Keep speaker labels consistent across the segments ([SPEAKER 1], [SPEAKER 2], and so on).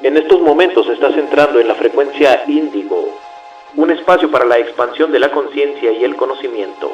[SPEAKER 1] En estos momentos estás entrando en la frecuencia índigo, un espacio para la expansión de la conciencia y el conocimiento.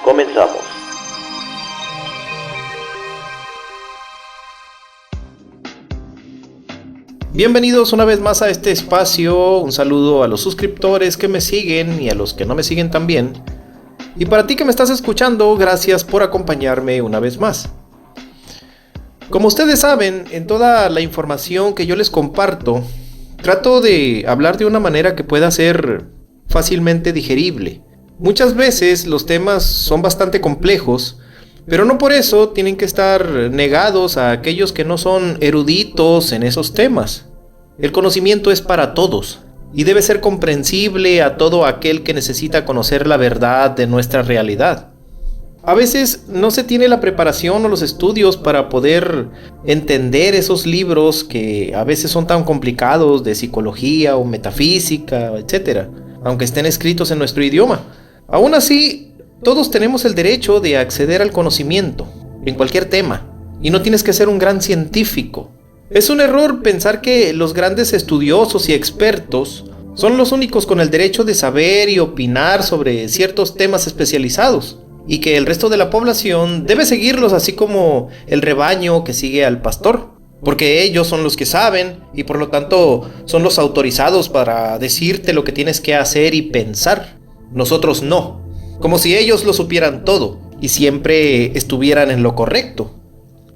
[SPEAKER 1] Comenzamos.
[SPEAKER 2] Bienvenidos una vez más a este espacio. Un saludo a los suscriptores que me siguen y a los que no me siguen también. Y para ti que me estás escuchando, gracias por acompañarme una vez más. Como ustedes saben, en toda la información que yo les comparto, trato de hablar de una manera que pueda ser fácilmente digerible. Muchas veces los temas son bastante complejos, pero no por eso tienen que estar negados a aquellos que no son eruditos en esos temas. El conocimiento es para todos y debe ser comprensible a todo aquel que necesita conocer la verdad de nuestra realidad. A veces no se tiene la preparación o los estudios para poder entender esos libros que a veces son tan complicados de psicología o metafísica, etc., aunque estén escritos en nuestro idioma. Aún así, todos tenemos el derecho de acceder al conocimiento, en cualquier tema, y no tienes que ser un gran científico. Es un error pensar que los grandes estudiosos y expertos son los únicos con el derecho de saber y opinar sobre ciertos temas especializados, y que el resto de la población debe seguirlos así como el rebaño que sigue al pastor, porque ellos son los que saben y por lo tanto son los autorizados para decirte lo que tienes que hacer y pensar. Nosotros no. Como si ellos lo supieran todo y siempre estuvieran en lo correcto.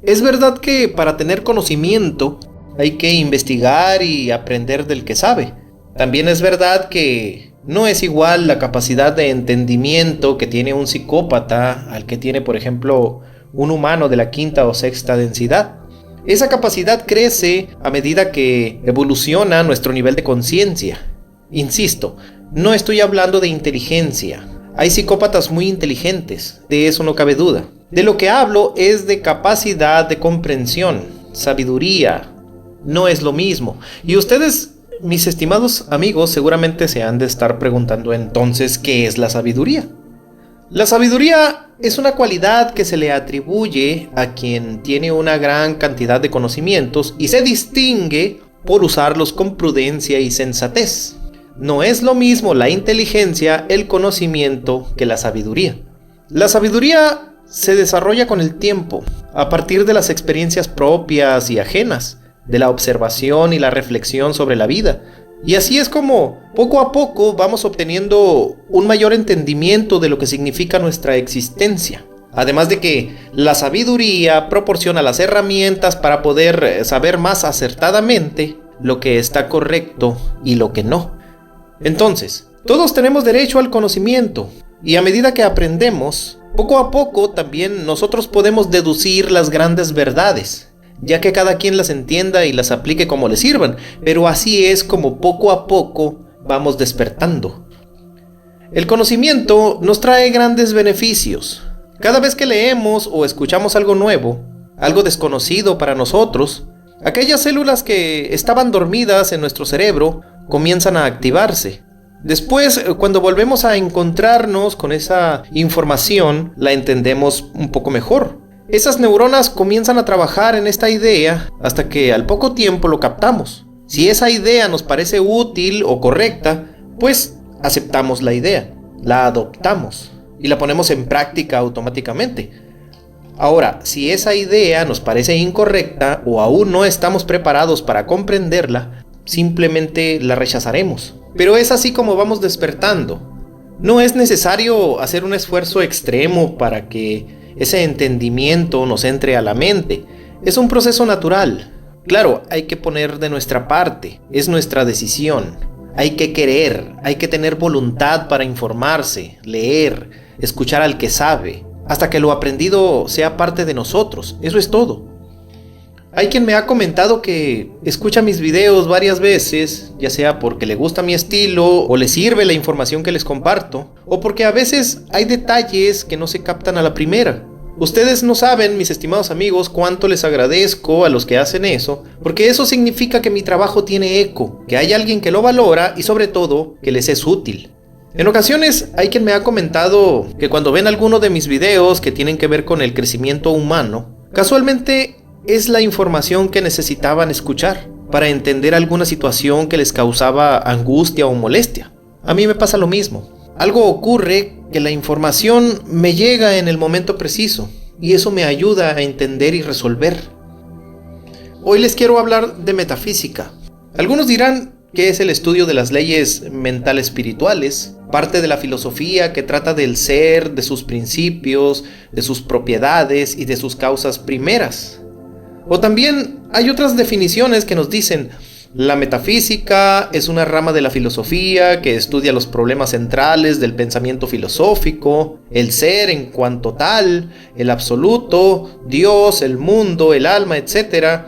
[SPEAKER 2] Es verdad que para tener conocimiento hay que investigar y aprender del que sabe. También es verdad que no es igual la capacidad de entendimiento que tiene un psicópata al que tiene, por ejemplo, un humano de la quinta o sexta densidad. Esa capacidad crece a medida que evoluciona nuestro nivel de conciencia. Insisto, no estoy hablando de inteligencia. Hay psicópatas muy inteligentes, de eso no cabe duda. De lo que hablo es de capacidad de comprensión, sabiduría. No es lo mismo. Y ustedes, mis estimados amigos, seguramente se han de estar preguntando entonces, ¿qué es la sabiduría? La sabiduría es una cualidad que se le atribuye a quien tiene una gran cantidad de conocimientos y se distingue por usarlos con prudencia y sensatez. No es lo mismo la inteligencia, el conocimiento, que la sabiduría. La sabiduría se desarrolla con el tiempo, a partir de las experiencias propias y ajenas, de la observación y la reflexión sobre la vida. Y así es como, poco a poco, vamos obteniendo un mayor entendimiento de lo que significa nuestra existencia. Además de que la sabiduría proporciona las herramientas para poder saber más acertadamente lo que está correcto y lo que no. Entonces, todos tenemos derecho al conocimiento, y a medida que aprendemos, poco a poco también nosotros podemos deducir las grandes verdades, ya que cada quien las entienda y las aplique como le sirvan, pero así es como poco a poco vamos despertando. El conocimiento nos trae grandes beneficios. Cada vez que leemos o escuchamos algo nuevo, algo desconocido para nosotros, aquellas células que estaban dormidas en nuestro cerebro comienzan a activarse. Después, cuando volvemos a encontrarnos con esa información, la entendemos un poco mejor. Esas neuronas comienzan a trabajar en esta idea hasta que al poco tiempo lo captamos. Si esa idea nos parece útil o correcta, pues aceptamos la idea, la adoptamos y la ponemos en práctica automáticamente. Ahora, si esa idea nos parece incorrecta o aún no estamos preparados para comprenderla, simplemente la rechazaremos. Pero es así como vamos despertando. No es necesario hacer un esfuerzo extremo para que ese entendimiento nos entre a la mente. Es un proceso natural. Claro, hay que poner de nuestra parte. Es nuestra decisión. Hay que querer, hay que tener voluntad para informarse, leer, escuchar al que sabe, hasta que lo aprendido sea parte de nosotros. Eso es todo. Hay quien me ha comentado que escucha mis videos varias veces, ya sea porque le gusta mi estilo o le sirve la información que les comparto, o porque a veces hay detalles que no se captan a la primera. Ustedes no saben, mis estimados amigos, cuánto les agradezco a los que hacen eso, porque eso significa que mi trabajo tiene eco, que hay alguien que lo valora y sobre todo que les es útil. En ocasiones hay quien me ha comentado que cuando ven alguno de mis videos que tienen que ver con el crecimiento humano, casualmente es la información que necesitaban escuchar para entender alguna situación que les causaba angustia o molestia. A mí me pasa lo mismo. Algo ocurre que la información me llega en el momento preciso y eso me ayuda a entender y resolver. Hoy les quiero hablar de metafísica. Algunos dirán que es el estudio de las leyes mentales espirituales, parte de la filosofía que trata del ser, de sus principios, de sus propiedades y de sus causas primeras. O también hay otras definiciones que nos dicen: la metafísica es una rama de la filosofía que estudia los problemas centrales del pensamiento filosófico, el ser en cuanto tal, el absoluto, Dios, el mundo, el alma, etc.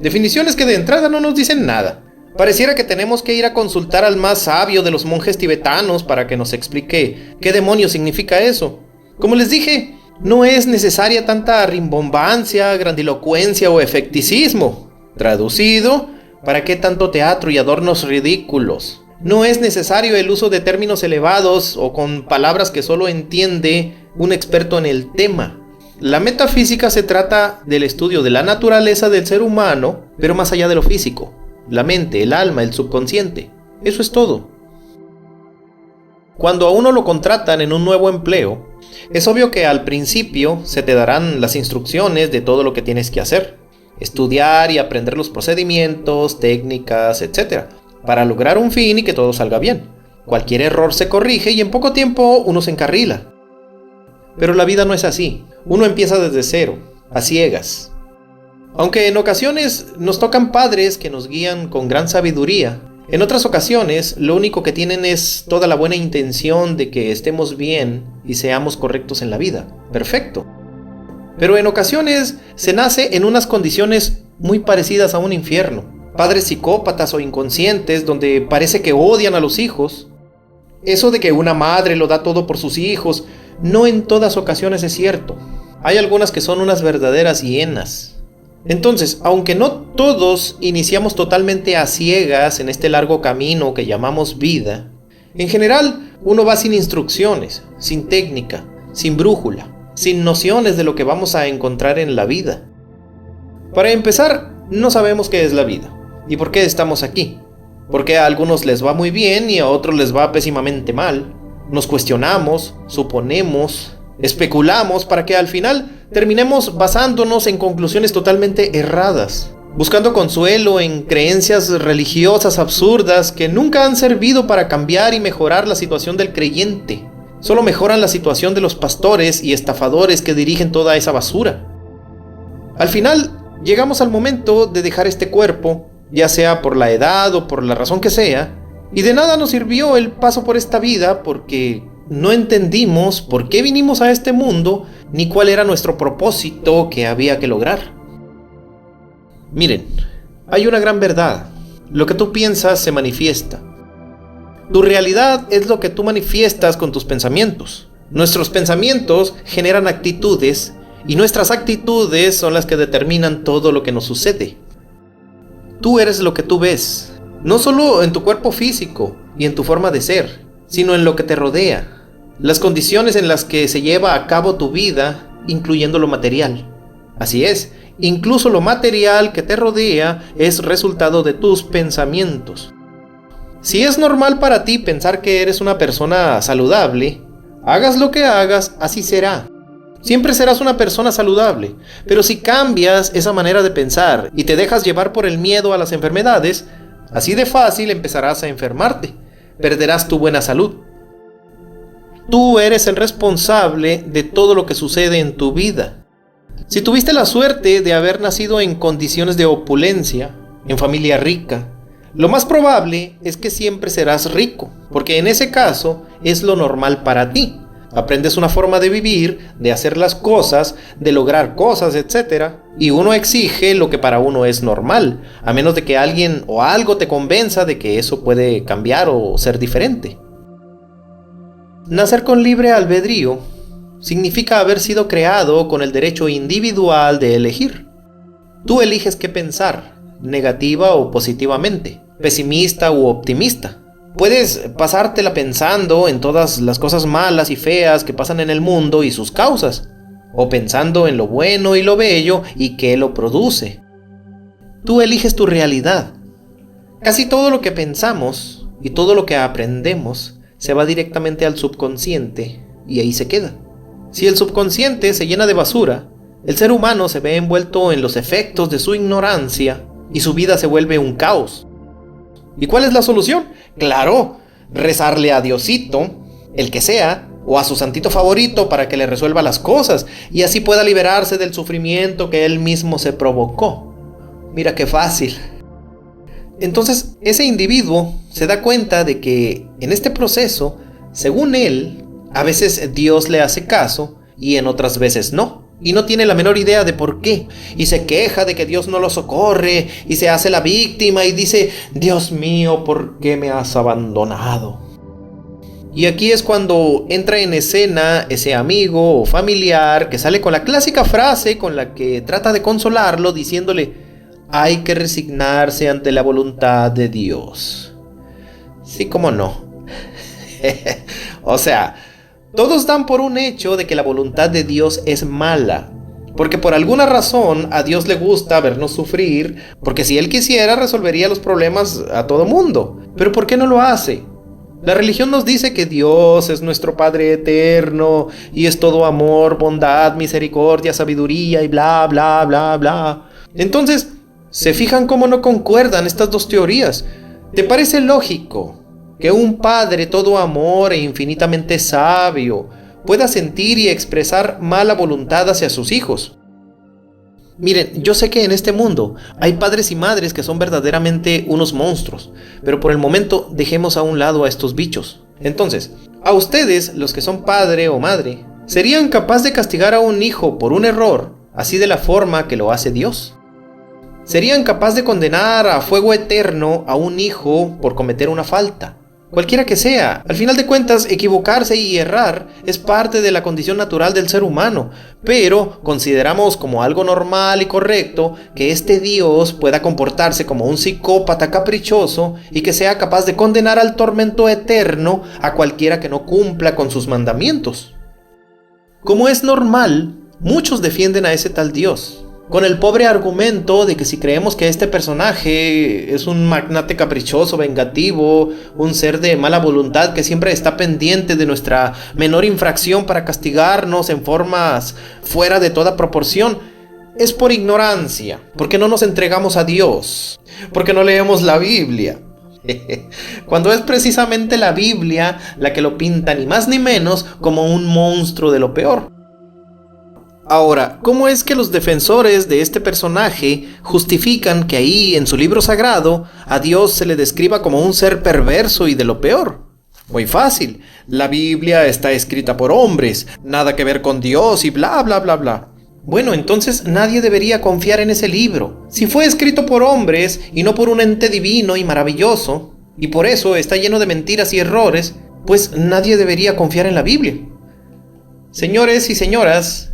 [SPEAKER 2] Definiciones que de entrada no nos dicen nada. Pareciera que tenemos que ir a consultar al más sabio de los monjes tibetanos para que nos explique qué demonios significa eso. Como les dije, no es necesaria tanta rimbombancia, grandilocuencia o efecticismo. Traducido, ¿para qué tanto teatro y adornos ridículos? No es necesario el uso de términos elevados o con palabras que solo entiende un experto en el tema. La metafísica se trata del estudio de la naturaleza del ser humano, pero más allá de lo físico. La mente, el alma, el subconsciente. Eso es todo. Cuando a uno lo contratan en un nuevo empleo, es obvio que al principio se te darán las instrucciones de todo lo que tienes que hacer. Estudiar y aprender los procedimientos, técnicas, etc. para lograr un fin y que todo salga bien. Cualquier error se corrige y en poco tiempo uno se encarrila. Pero la vida no es así. Uno empieza desde cero, a ciegas. Aunque en ocasiones nos tocan padres que nos guían con gran sabiduría, en otras ocasiones lo único que tienen es toda la buena intención de que estemos bien y seamos correctos en la vida. Perfecto. Pero en ocasiones se nace en unas condiciones muy parecidas a un infierno. Padres psicópatas o inconscientes donde parece que odian a los hijos. Eso de que una madre lo da todo por sus hijos, no en todas ocasiones es cierto. Hay algunas que son unas verdaderas hienas. Entonces, aunque no todos iniciamos totalmente a ciegas en este largo camino que llamamos vida, en general uno va sin instrucciones, sin técnica, sin brújula, sin nociones de lo que vamos a encontrar en la vida. Para empezar, no sabemos qué es la vida y por qué estamos aquí. Porque a algunos les va muy bien y a otros les va pésimamente mal. Nos cuestionamos, suponemos, especulamos para que al final terminemos basándonos en conclusiones totalmente erradas, buscando consuelo en creencias religiosas absurdas que nunca han servido para cambiar y mejorar la situación del creyente. Solo mejoran la situación de los pastores y estafadores que dirigen toda esa basura. Al final, llegamos al momento de dejar este cuerpo, ya sea por la edad o por la razón que sea, y de nada nos sirvió el paso por esta vida porque no entendimos por qué vinimos a este mundo ni cuál era nuestro propósito que había que lograr. Miren, hay una gran verdad. Lo que tú piensas se manifiesta. Tu realidad es lo que tú manifiestas con tus pensamientos. Nuestros pensamientos generan actitudes y nuestras actitudes son las que determinan todo lo que nos sucede. Tú eres lo que tú ves, no solo en tu cuerpo físico y en tu forma de ser, sino en lo que te rodea. Las condiciones en las que se lleva a cabo tu vida, incluyendo lo material. Así es, incluso lo material que te rodea es resultado de tus pensamientos. Si es normal para ti pensar que eres una persona saludable, hagas lo que hagas, así será. Siempre serás una persona saludable, pero si cambias esa manera de pensar y te dejas llevar por el miedo a las enfermedades, así de fácil empezarás a enfermarte, perderás tu buena salud. Tú eres el responsable de todo lo que sucede en tu vida. Si tuviste la suerte de haber nacido en condiciones de opulencia, en familia rica, lo más probable es que siempre serás rico, porque en ese caso es lo normal para ti. Aprendes una forma de vivir, de hacer las cosas, de lograr cosas, etc. Y uno exige lo que para uno es normal, a menos de que alguien o algo te convenza de que eso puede cambiar o ser diferente. Nacer con libre albedrío significa haber sido creado con el derecho individual de elegir. Tú eliges qué pensar, negativa o positivamente, pesimista u optimista. Puedes pasártela pensando en todas las cosas malas y feas que pasan en el mundo y sus causas. o pensando en lo bueno y lo bello y qué lo produce. Tú eliges tu realidad. Casi todo lo que pensamos y todo lo que aprendemos se va directamente al subconsciente y ahí se queda. Si el subconsciente se llena de basura, el ser humano se ve envuelto en los efectos de su ignorancia y su vida se vuelve un caos. ¿Y cuál es la solución? Claro, rezarle a Diosito, el que sea, o a su santito favorito para que le resuelva las cosas y así pueda liberarse del sufrimiento que él mismo se provocó. Mira qué fácil. Entonces, ese individuo se da cuenta de que en este proceso, según él, a veces Dios le hace caso y en otras veces no. Y no tiene la menor idea de por qué. Y se queja de que Dios no lo socorre y se hace la víctima y dice: Dios mío, ¿por qué me has abandonado? Y aquí es cuando entra en escena ese amigo o familiar que sale con la clásica frase con la que trata de consolarlo diciéndole: hay que resignarse ante la voluntad de Dios. Sí, cómo no. O sea, todos dan por un hecho de que la voluntad de Dios es mala, porque por alguna razón a Dios le gusta vernos sufrir, porque si Él quisiera resolvería los problemas a todo mundo. Pero ¿por qué no lo hace? La religión nos dice que Dios es nuestro Padre eterno y es todo amor, bondad, misericordia, sabiduría y bla, bla, bla, bla. Entonces, ¿se fijan cómo no concuerdan estas dos teorías? ¿Te parece lógico que un padre todo amor e infinitamente sabio pueda sentir y expresar mala voluntad hacia sus hijos? Miren, yo sé que en este mundo hay padres y madres que son verdaderamente unos monstruos, pero por el momento dejemos a un lado a estos bichos. Entonces, a ustedes, los que son padre o madre, ¿serían capaces de castigar a un hijo por un error, así de la forma que lo hace Dios? ¿Serían capaces de condenar a fuego eterno a un hijo por cometer una falta? Cualquiera que sea, al final de cuentas, equivocarse y errar es parte de la condición natural del ser humano, pero consideramos como algo normal y correcto que este Dios pueda comportarse como un psicópata caprichoso y que sea capaz de condenar al tormento eterno a cualquiera que no cumpla con sus mandamientos. Como es normal, muchos defienden a ese tal Dios, con el pobre argumento de que si creemos que este personaje es un magnate caprichoso, vengativo, un ser de mala voluntad que siempre está pendiente de nuestra menor infracción para castigarnos en formas fuera de toda proporción, es por ignorancia, porque no nos entregamos a Dios, porque no leemos la Biblia. Cuando es precisamente la Biblia la que lo pinta ni más ni menos como un monstruo de lo peor. Ahora, ¿cómo es que los defensores de este personaje justifican que ahí, en su libro sagrado, a Dios se le describa como un ser perverso y de lo peor? Muy fácil, la Biblia está escrita por hombres, nada que ver con Dios y bla bla bla bla. Bueno, entonces nadie debería confiar en ese libro. Si fue escrito por hombres y no por un ente divino y maravilloso, y por eso está lleno de mentiras y errores, pues nadie debería confiar en la Biblia. Señores y señoras,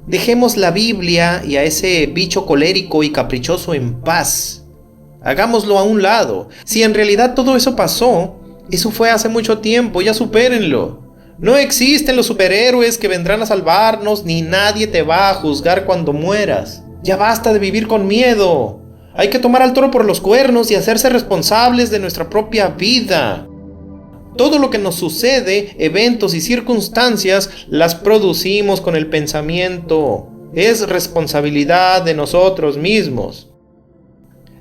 [SPEAKER 2] dejemos la Biblia y a ese bicho colérico y caprichoso en paz. Hagámoslo a un lado. Si en realidad todo eso pasó, eso fue hace mucho tiempo, ya supérenlo. No existen los superhéroes que vendrán a salvarnos, ni nadie te va a juzgar cuando mueras. Ya basta de vivir con miedo. Hay que tomar al toro por los cuernos y hacerse responsables de nuestra propia vida. Todo lo que nos sucede, eventos y circunstancias, las producimos con el pensamiento. Es responsabilidad de nosotros mismos.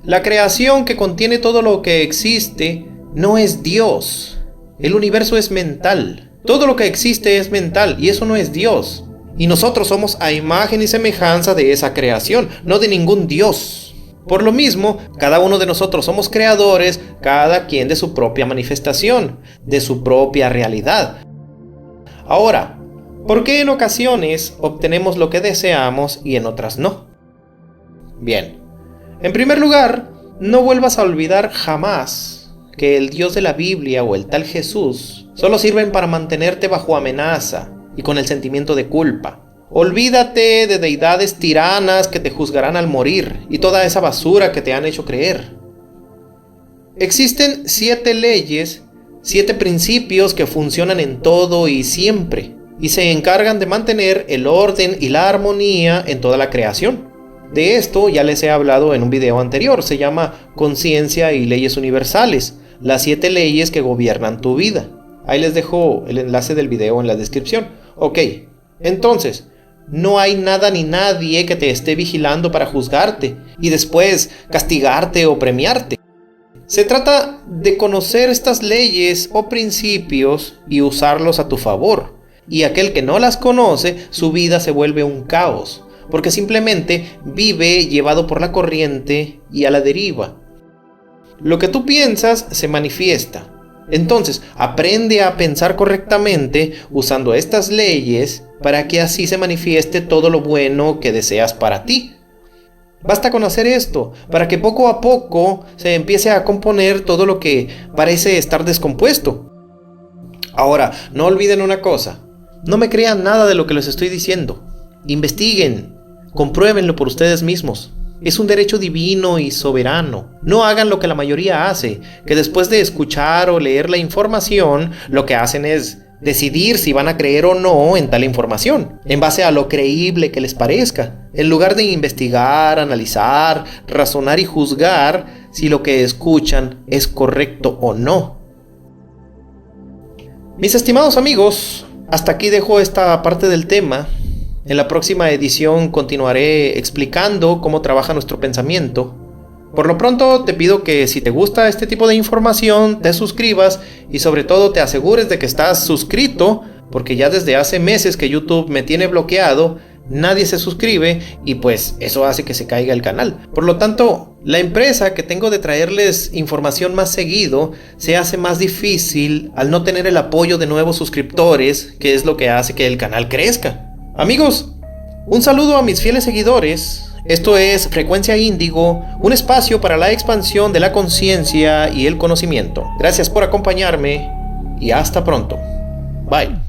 [SPEAKER 2] La creación que contiene todo lo que existe no es Dios. El universo es mental. Todo lo que existe es mental y eso no es Dios. Y nosotros somos a imagen y semejanza de esa creación, no de ningún Dios. Por lo mismo, cada uno de nosotros somos creadores, cada quien de su propia manifestación, de su propia realidad. Ahora, ¿por qué en ocasiones obtenemos lo que deseamos y en otras no? Bien, en primer lugar, no vuelvas a olvidar jamás que el Dios de la Biblia o el tal Jesús solo sirven para mantenerte bajo amenaza y con el sentimiento de culpa. Olvídate de deidades tiranas que te juzgarán al morir y toda esa basura que te han hecho creer. Existen 7 leyes, 7 principios que funcionan en todo y siempre. y se encargan de mantener el orden y la armonía en toda la creación. De esto ya les he hablado en un video anterior, se llama Conciencia y Leyes Universales, las 7 leyes que gobiernan tu vida. Ahí les dejo el enlace del video en la descripción. Ok, entonces, no hay nada ni nadie que te esté vigilando para juzgarte y después castigarte o premiarte. Se trata de conocer estas leyes o principios y usarlos a tu favor. Y aquel que no las conoce, su vida se vuelve un caos, porque simplemente vive llevado por la corriente y a la deriva. Lo que tú piensas se manifiesta. Entonces, aprende a pensar correctamente usando estas leyes para que así se manifieste todo lo bueno que deseas para ti. Basta con hacer esto, para que poco a poco se empiece a componer todo lo que parece estar descompuesto. Ahora, no olviden una cosa, no me crean nada de lo que les estoy diciendo. Investiguen, compruébenlo por ustedes mismos. Es un derecho divino y soberano. No hagan lo que la mayoría hace, que después de escuchar o leer la información, lo que hacen es decidir si van a creer o no en tal información, en base a lo creíble que les parezca, en lugar de investigar, analizar, razonar y juzgar si lo que escuchan es correcto o no. Mis estimados amigos, hasta aquí dejo esta parte del tema. En la próxima edición continuaré explicando cómo trabaja nuestro pensamiento. Por lo pronto te pido que si te gusta este tipo de información te suscribas y sobre todo te asegures de que estás suscrito, porque ya desde hace meses que YouTube me tiene bloqueado, nadie se suscribe y pues eso hace que se caiga el canal. Por lo tanto, la empresa que tengo de traerles información más seguido se hace más difícil al no tener el apoyo de nuevos suscriptores, que es lo que hace que el canal crezca. Amigos, un saludo a mis fieles seguidores. Esto es Frecuencia Índigo, un espacio para la expansión de la conciencia y el conocimiento. Gracias por acompañarme y hasta pronto. Bye.